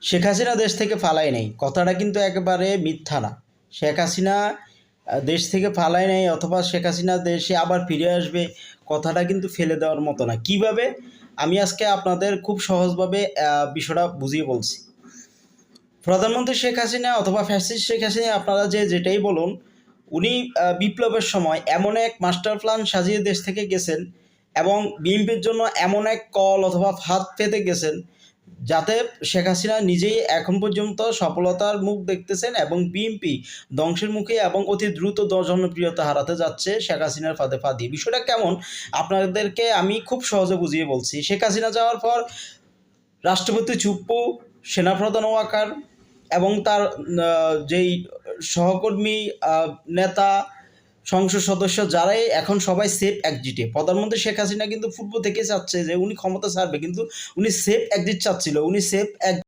শেখ হাসিনা দেশ থেকে পালায় নাই, কথাটা কিন্তু একেবারে মিথ্যা না। শেখ হাসিনা দেশ থেকে পালায় নাই অথবা শেখ হাসিনা দেশে আবার ফিরে আসবে, কথাটা কিন্তু ফেলে দেওয়ার মতো না। কিভাবে? আমি আজকে আপনাদের খুব সহজভাবে বিষয়টা বুঝিয়ে বলছি। প্রধানমন্ত্রী শেখ হাসিনা অথবা ফ্যাসিস্ট শেখ হাসিনা, আপনারা যেটাই বলুন, উনি বিপ্লবের সময় এমন এক মাস্টার প্ল্যান সাজিয়ে দেশ থেকে গেছেন এবং বিএনপির জন্য এমন এক কল অথবা ফাঁদ পেতে গেছেন যাতে শেখ হাসিনা নিজেই এখন পর্যন্ত সফলতার মুখ দেখতেছেন এবং বিএনপি ধ্বংসের মুখে এবং অতি দ্রুত জনপ্রিয়তা হারাতে যাচ্ছে শেখ হাসিনার ফাঁদে পা দিয়ে। বিষয়টা কেমন আপনাদেরকে আমি খুব সহজে বুঝিয়ে বলছি। শেখ হাসিনা যাওয়ার পর রাষ্ট্রপতি চুপ্পু, সেনাপ্রধান ওয়াকার এবং তার যেই সহকর্মী, নেতা, সংসদ সদস্য যারাই এখন সবাই সেফ এক্সিটে। প্রধানমন্ত্রী শেখ হাসিনা কিন্তু পূর্ব থেকে চাচ্ছে যে উনি ক্ষমতা ছাড়বে, কিন্তু উনি সেফ এক্সিট চাচ্ছিল। উনি সেফ